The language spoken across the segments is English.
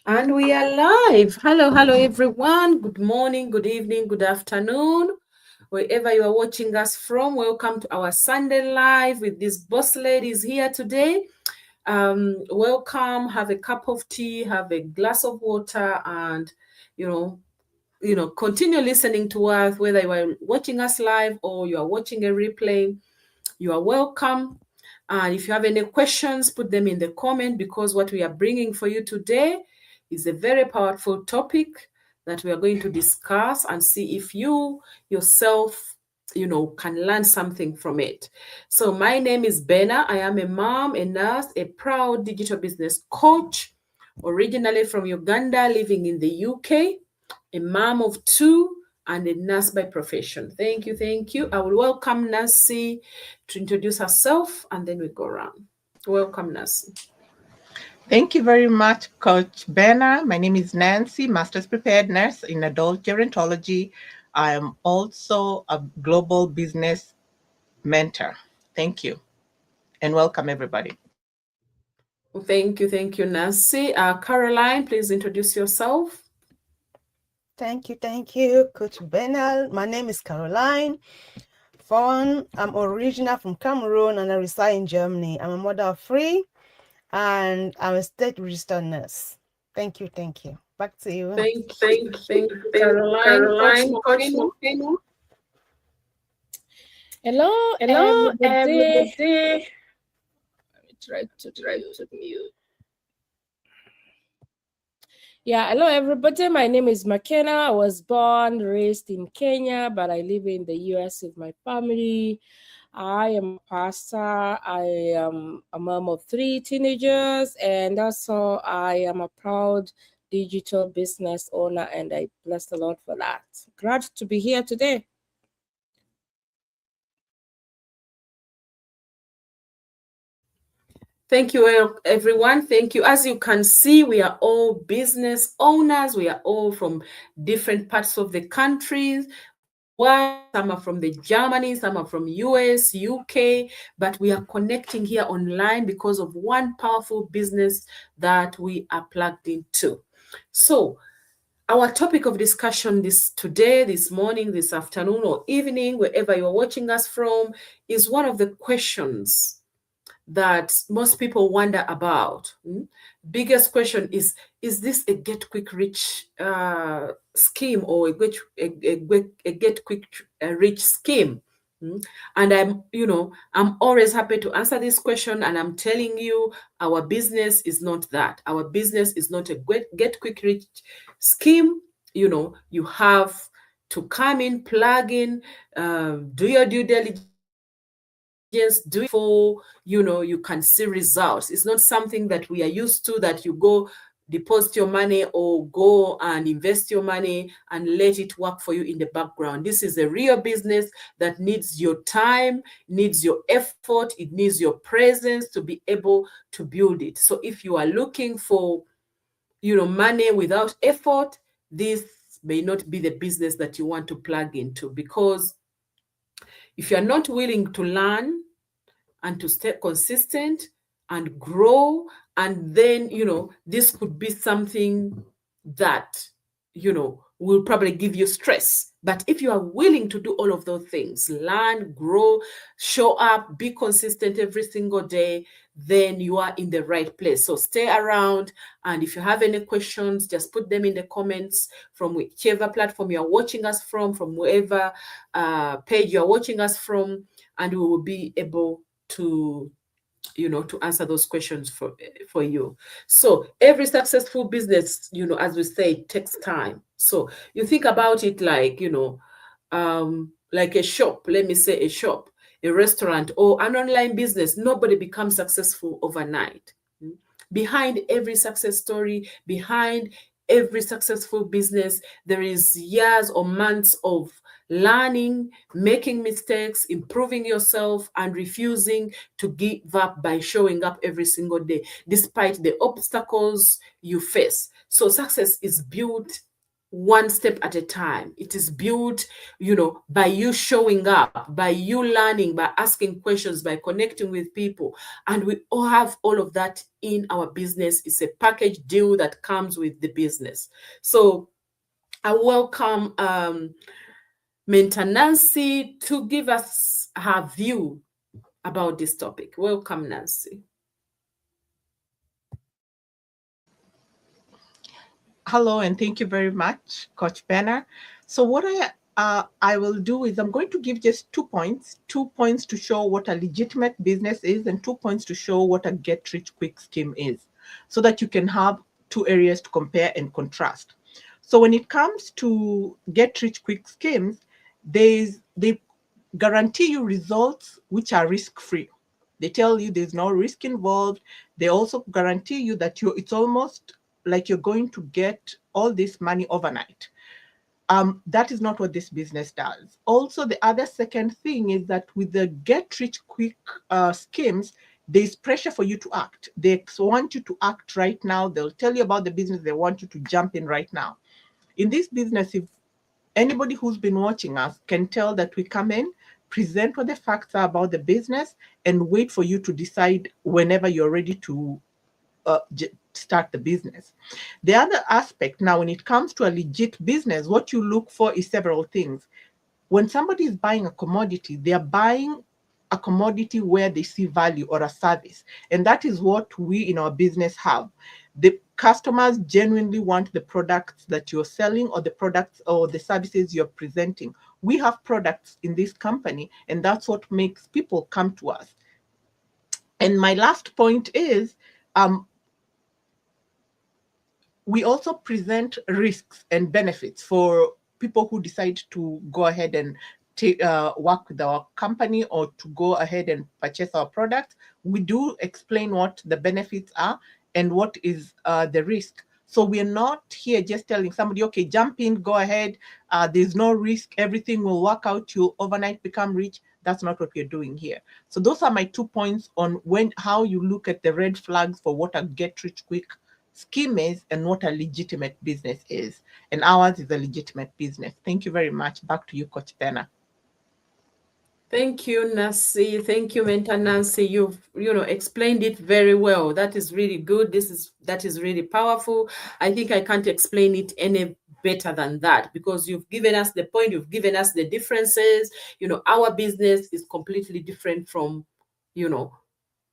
And we are live. Hello, everyone. Good morning, good evening, good afternoon. Wherever you are watching us from, welcome to our Sunday Live with these boss ladies here today. Welcome. Have a cup of tea, have a glass of water, and you know, continue listening to us. Whether you are watching us live or you are watching a replay, you are welcome. And if you have any questions, put them in the comment because what we are bringing for you today is a very powerful topic that we are going to discuss and see if you yourself can learn something from it. So my name is Bena. I am a mom, a nurse, a proud digital business coach, originally from Uganda, living in the UK, a mom of two, and a nurse by profession. Thank you, thank you. I will welcome Nancy to introduce herself, and then we go around. Welcome, Nancy. Thank you very much, Coach Benna. My name is Nancy, Master's Prepared Nurse in Adult Gerontology. I am also a global business mentor. Thank you, and welcome everybody. Thank you, Nancy. Caroline, please introduce yourself. Thank you, Coach Benal. My name is Caroline Fawn. I'm original from Cameroon and I reside in Germany. I'm a mother of three and I'm a state registered nurse. Thank you. Back to you. Thank you, Caroline. Coach Mokino. Hello, everybody. Let me try to mute. Yeah, hello, everybody. My name is McKenna. I was born, raised in Kenya, but I live in the US with my family. I am a pastor. I am a mom of 3 teenagers, and also I am a proud digital business owner, and I bless the Lord for that. Glad to be here today. Thank you, everyone. Thank you. As you can see, we are all business owners. We are all from different parts of the country. Some are from the Germany, some are from US, UK, but we are connecting here online because of one powerful business that we are plugged into. So our topic of discussion this morning, this afternoon, or evening, wherever you're watching us from, is one of the questions that most people wonder about. Biggest question is this a get quick rich scheme or a get quick rich scheme? And I'm always happy to answer this question, and I'm telling you, our business is not that. Our business is not a get quick rich scheme. You have to come in, plug in, do your due diligence, do it for you can see results. It's not something that we are used to, that you go deposit your money or go and invest your money and let it work for you in the background. This is a real business that needs your time, needs your effort, it needs your presence to be able to build it. So if you are looking for money without effort, this may not be the business that you want to plug into, because if you're not willing to learn and to stay consistent and grow, and then this could be something that will probably give you stress. But if you are willing to do all of those things, learn, grow, show up, be consistent every single day, then you are in the right place. So stay around, and if you have any questions, just put them in the comments from whichever platform you are watching us from wherever page you are watching us from, and we will be able to answer those questions for you. So every successful business, as we say, takes time. So you think about it like like a shop. Let me say a shop, a restaurant, or an online business. Nobody becomes successful overnight. Behind every success story, behind every successful business, there is years or months of learning, making mistakes, improving yourself, and refusing to give up by showing up every single day, despite the obstacles you face. So success is built one step at a time. It is built, by you showing up, by you learning, by asking questions, by connecting with people. And we all have all of that in our business. It's a package deal that comes with the business. So I welcome Mentor Nancy to give us her view about this topic. Welcome, Nancy. Hello, and thank you very much, Coach Benner. So what I will do is I'm going to give just 2 points to show what a legitimate business is and 2 points to show what a get-rich-quick scheme is, so that you can have 2 areas to compare and contrast. So when it comes to get-rich-quick schemes, they guarantee you results which are risk-free. They tell you there's no risk involved. They also guarantee you that it's almost like you're going to get all this money overnight. That is not what this business does. Also, the other second thing is that with the get-rich-quick schemes, there's pressure for you to act. They want you to act right now. They'll tell you about the business. They want you to jump in right now. In this business, if anybody who's been watching us can tell that we come in, present what the facts are about the business, and wait for you to decide whenever you're ready to start the business. The other aspect now, when it comes to a legit business, what you look for is several things. When somebody is buying a commodity, they are buying a commodity where they see value or a service. And that is what we in our business have. The customers genuinely want the products that you're selling or the products or the services you're presenting. We have products in this company, and that's what makes people come to us. And my last point is, we also present risks and benefits for people who decide to go ahead and work with our company or to go ahead and purchase our product. We do explain what the benefits are and what is the risk. So we're not here just telling somebody, okay, jump in, go ahead. There's no risk. Everything will work out. You'll overnight become rich. That's not what we're doing here. So those are my 2 points on how you look at the red flags for what a get-rich-quick scheme is and what a legitimate business is. And ours is a legitimate business. Thank you very much. Back to you, Coach Benner. Thank you, Nancy. Thank you, Mentor Nancy. You've explained it very well. That is really good. That is really powerful. I think I can't explain it any better than that, because you've given us the point, you've given us the differences. Our business is completely different from,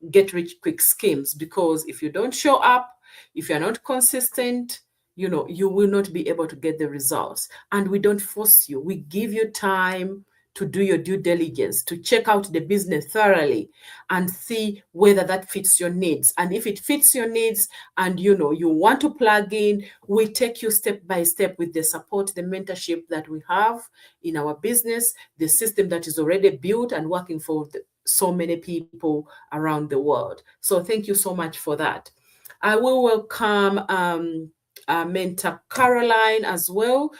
get-rich-quick schemes, because if you don't show up, if you're not consistent, you will not be able to get the results. And we don't force you. We give you time to do your due diligence, to check out the business thoroughly and see whether that fits your needs. And if it fits your needs and you want to plug in, we take you step by step with the support, the mentorship that we have in our business, the system that is already built and working for so many people around the world. So thank you so much for that. I will welcome Mentor Caroline as well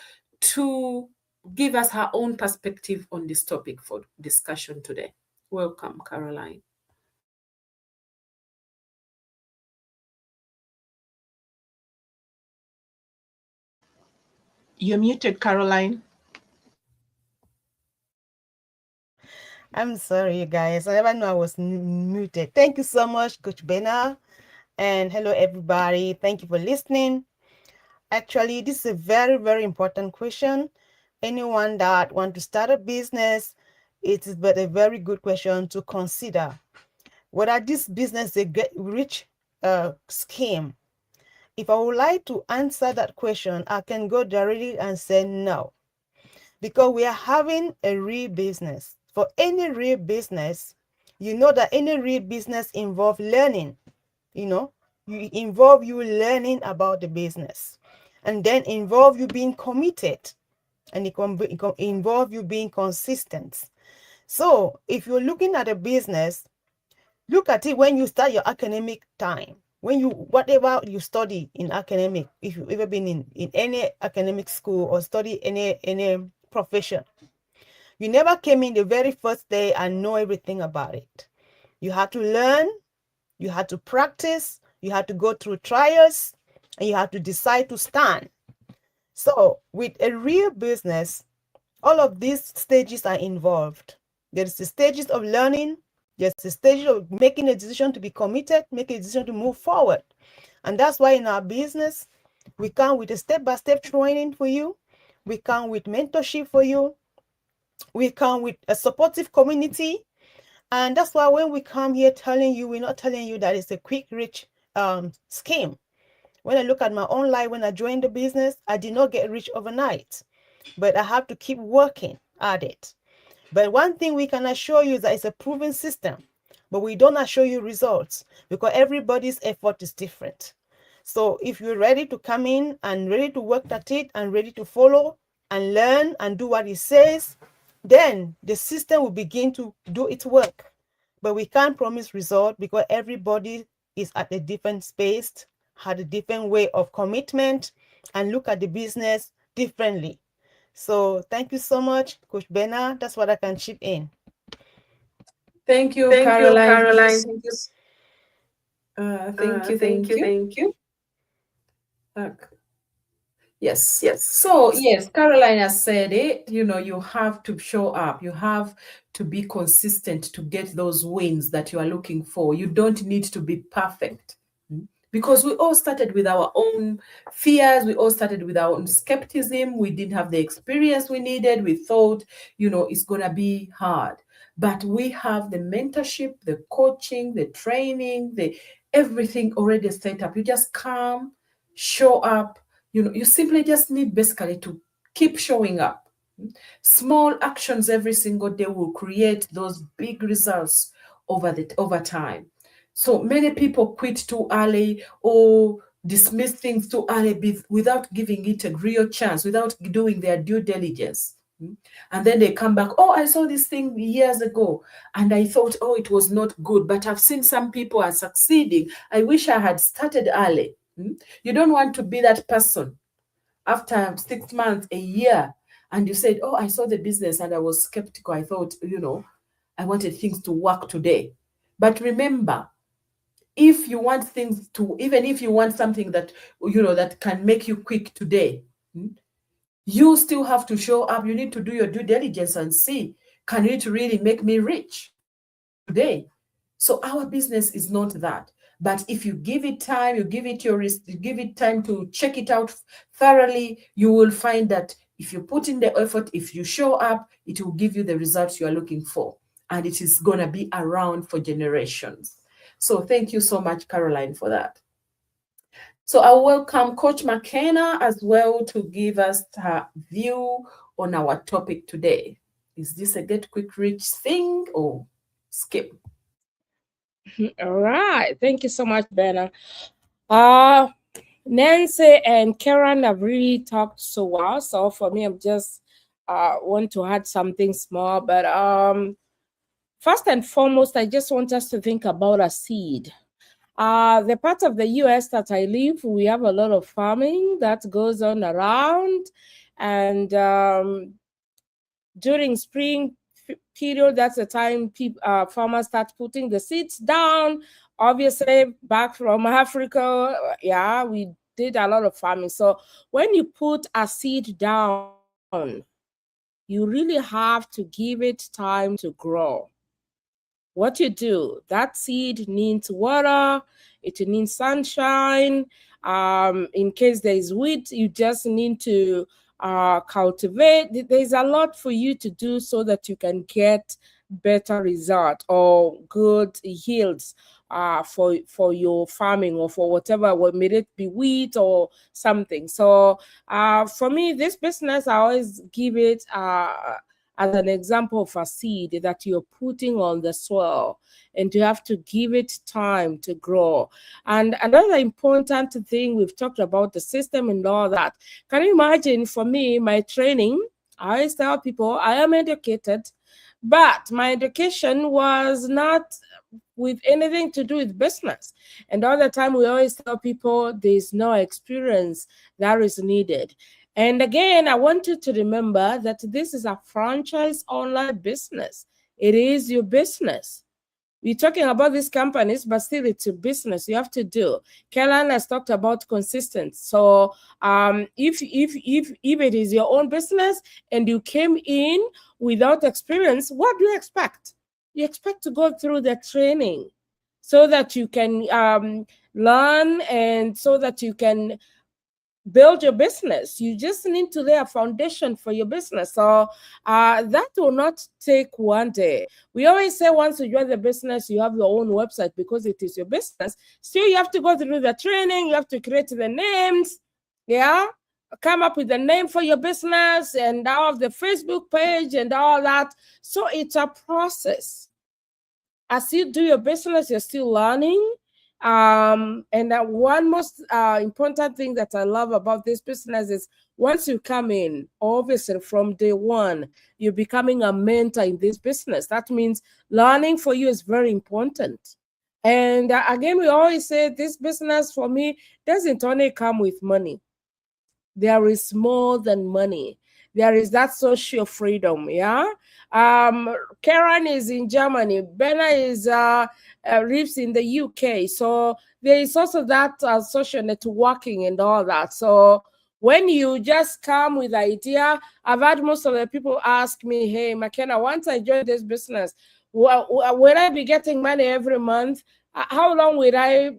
to give us her own perspective on this topic for discussion today. Welcome, Caroline. You're muted, Caroline. I'm sorry, you guys. I never knew I was muted. Thank you so much, Coach Benner. And hello, everybody. Thank you for listening. Actually, this is a very, very important question. Anyone that wants to start a business, it is but a very good question to consider. Whether this business is a get-rich scheme. If I would like to answer that question, I can go directly and say no. Because we are having a real business. For any real business, you know that any real business involves learning. You involve you learning about the business, and then involve you being committed, and it involve you being consistent. So if you're looking at a business, look at it when you start your academic time. Whatever you study in academic, if you've ever been in any academic school or study any profession, you never came in the very first day and know everything about it. You had to learn, you had to practice, you had to go through trials, and you had to decide to stand. So with a real business, all of these stages are involved. There's the stages of learning, there's the stage of making a decision to be committed, making a decision to move forward. And that's why in our business, we come with a step-by-step training for you. We come with mentorship for you. We come with a supportive community. And that's why when we come here telling you, we're not telling you that it's a quick rich scheme. When I look at my own life, when I joined the business, I did not get rich overnight, but I have to keep working at it. But one thing we can assure you is that it's a proven system, but we don't assure you results because everybody's effort is different. So if you're ready to come in and ready to work at it and ready to follow and learn and do what it says, then the system will begin to do its work. But we can't promise result because everybody is at a different space, had a different way of commitment, and look at the business differently. So thank you so much, Coach Bena. That's what I can chip in. Thank you, Caroline. Thank you. Okay. Yes. So yes, Caroline has said it. You know, you have to show up. You have to be consistent to get those wins that you are looking for. You don't need to be perfect. Because we all started with our own fears. We all started with our own skepticism. We didn't have the experience we needed. We thought, you know, it's going to be hard. But we have the mentorship, the coaching, the training, the everything already set up. You just come, show up. You know, you simply just need basically to keep showing up. Small actions every single day will create those big results over time. So many people quit too early or dismiss things too early without giving it a real chance, without doing their due diligence. And then they come back, oh, I saw this thing years ago and I thought, oh, it was not good, but I've seen some people are succeeding. I wish I had started early. You don't want to be that person after 6 months, a year, and you said, oh, I saw the business and I was skeptical. I thought, you know, I wanted things to work today. But remember, if you want things to, even if you want something that, you know, that can make you quick today, you still have to show up. You need to do your due diligence and see, can it really make me rich today? So our business is not that. But if you give it time, you give it time to check it out thoroughly, you will find that if you put in the effort, if you show up, it will give you the results you are looking for. And it is going to be around for generations. So thank you so much, Caroline, for that. So I welcome Coach McKenna as well to give us her view on our topic today. Is this a get quick rich thing or skip? All right. Thank you so much, Bena. Nancy and Karen have really talked so well. So for me, I'm just want to add something small. But first and foremost, I just want us to think about a seed. The part of the US that I live, we have a lot of farming that goes on around. And during spring period, that's the time farmers start putting the seeds down. Obviously, back from Africa, yeah, we did a lot of farming. So when you put a seed down, you really have to give it time to grow. What you do, that seed needs water, it needs sunshine. In case there is weed, you just need to cultivate. There's a lot for you to do so that you can get better result or good yields for your farming or for whatever, may it be wheat or something. So for me, this business, I always give it as an example of a seed that you're putting on the soil, and you have to give it time to grow. And another important thing, we've talked about the system and all that. Can you imagine, for me, my training, I always tell people I am educated, but my education was not with anything to do with business. And all the time we always tell people there's no experience that is needed. And again, I want you to remember that this is a franchise online business. It is your business. We're talking about these companies, but still it's a business you have to do. Caroline has talked about consistency. So if it is your own business and you came in without experience, what do you expect? You expect to go through the training so that you can learn and so that you can build your business. You just need to lay a foundation for your business. So that will not take one day. We always say once you join the business, you have your own website because it is your business. Still, you have to go through the training. You have to create the names. Yeah. Come up with a name for your business and all of the Facebook page and all that. So it's a process. As you do your business, you're still learning. And one most important thing that I love about this business is once you come in, obviously from day one, you're becoming a mentor in this business. That means learning for you is very important. And again, we always say this business for me doesn't only come with money. There is more than money. There is that social freedom, yeah? Karen is in Germany. Benna is lives in the UK. So there is also that social networking and all that. So when you just come with the idea, I've had most of the people ask me, hey, McKenna, once I join this business, will I be getting money every month? How long will I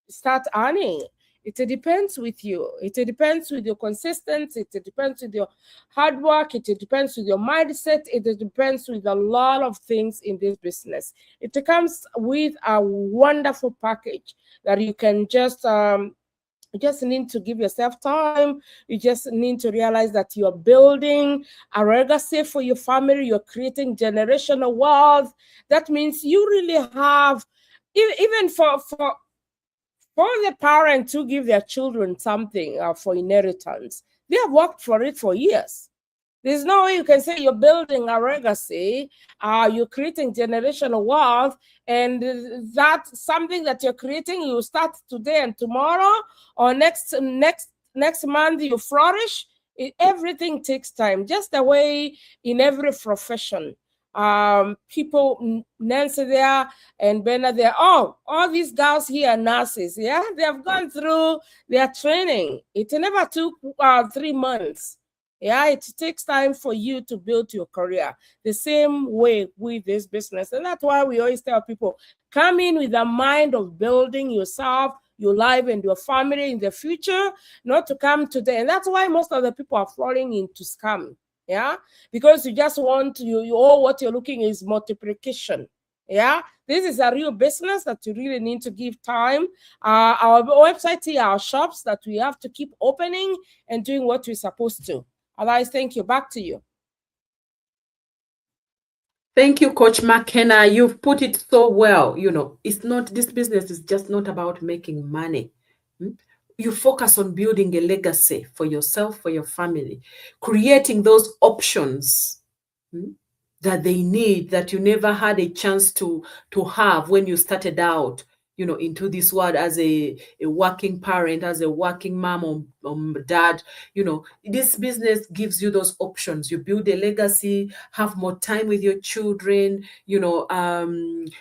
start earning? It depends with you. It depends with your consistency. It depends with your hard work. It depends with your mindset. It depends with a lot of things in this business. It comes with a wonderful package that you can just you just need to give yourself time. You just need to realize that you're building a legacy for your family. You're creating generational wealth. That means you really have, even for the parents who give their children something for inheritance, they have worked for it for years. There's no way you can say you're building a legacy, you're creating generational wealth, and that's something that you're creating, you start today and tomorrow, or next month you flourish. Everything takes time, just the way in every profession. People, Nancy there and Benna there, all these girls here are nurses, yeah? They have gone through their training. It never took 3 months. Yeah, it takes time for you to build your career. The same way with this business. And that's why we always tell people, come in with a mind of building yourself, your life, and your family in the future, not to come today. And that's why most of the people are falling into scam. Yeah, because you just want all what you're looking is multiplication. Yeah, this is a real business that you really need to give time. Our website here, our shops that we have to keep opening and doing what we're supposed to. Otherwise, thank you. Back to you. Thank you, Coach McKenna. You've put it so well. You know, it's not, this business is just not about making money. You focus on building a legacy for yourself, for your family, creating those options that they need, that you never had a chance to have when you started out, you know, into this world as a working parent, as a working mom or dad. You know, this business gives you those options. You build a legacy, have more time with your children, you know,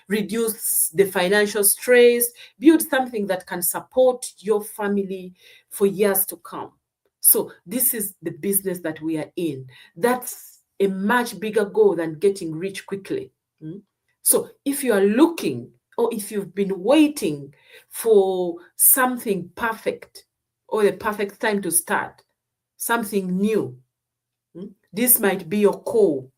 reduce the financial stress, build something that can support your family for years to come. So this is the business that we are in. That's a much bigger goal than getting rich quickly. So if you are looking, or if you've been waiting for something perfect or the perfect time to start, something new, this might be your call.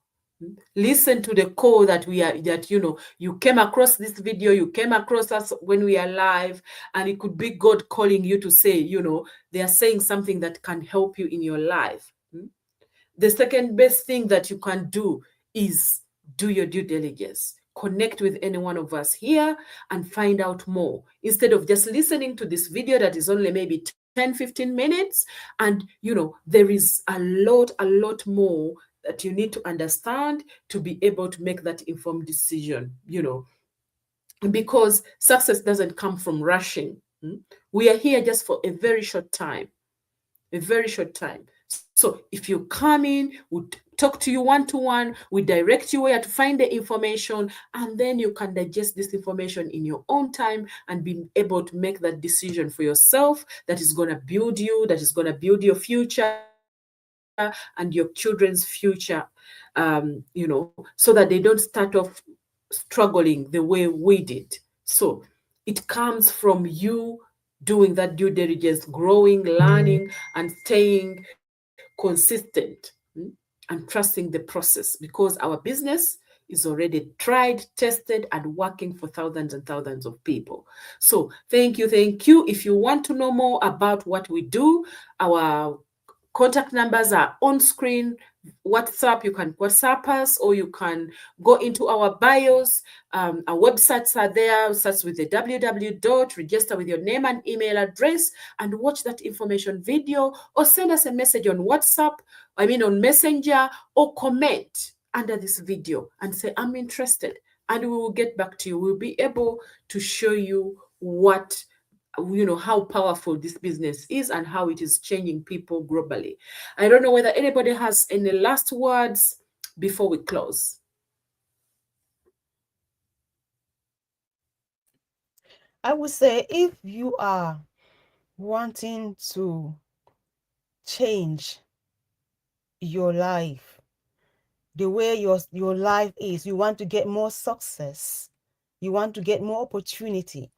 Listen to the call that you know, you came across this video, you came across us when we are live, and it could be God calling you to say, you know, they are saying something that can help you in your life. The second best thing that you can do is do your due diligence. Connect with any one of us here and find out more, instead of just listening to this video that is only maybe 10-15 minutes. And you know, there is a lot more that you need to understand to be able to make that informed decision, you know, because success doesn't come from rushing. We are here just for a very short time, So if you come in with talk to you one-to-one. We direct you where to find the information, and then you can digest this information in your own time and be able to make that decision for yourself that is going to build you, that is going to build your future and your children's future, so that they don't start off struggling the way we did. So it comes from you doing that due diligence, growing, learning, and staying consistent, and trusting the process, because our business is already tried, tested, and working for thousands and thousands of people. So thank you. If you want to know more about what we do, our contact numbers are on screen. WhatsApp, you can WhatsApp us, or you can go into our bios. Our websites are there. Starts with the www. Register with your name and email address and watch that information video, or send us a message on WhatsApp, on Messenger, or comment under this video and say, I'm interested. And we will get back to you. We'll be able to show you how powerful this business is and how it is changing people globally. I don't know whether anybody has any last words before we close. I would say, if you are wanting to change your life, the way your life is, you want to get more success, you want to get more opportunity,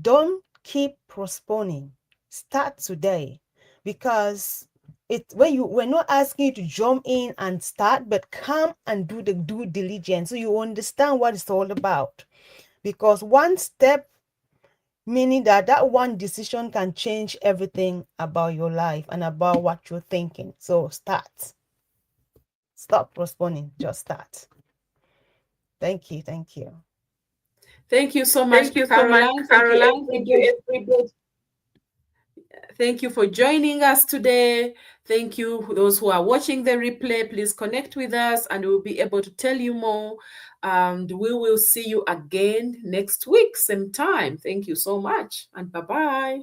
don't keep postponing. Start today, because we're not asking you to jump in and start, but come and do the due diligence so you understand what it's all about. Because one step, meaning that one decision can change everything about your life and about what you're thinking. So start. Stop postponing. Just start. Thank you. Thank you so much, Caroline. Thank you, everybody. Thank you for joining us today. Thank you, those who are watching the replay. Please connect with us and we'll be able to tell you more. And we will see you again next week, same time. Thank you so much, and bye-bye.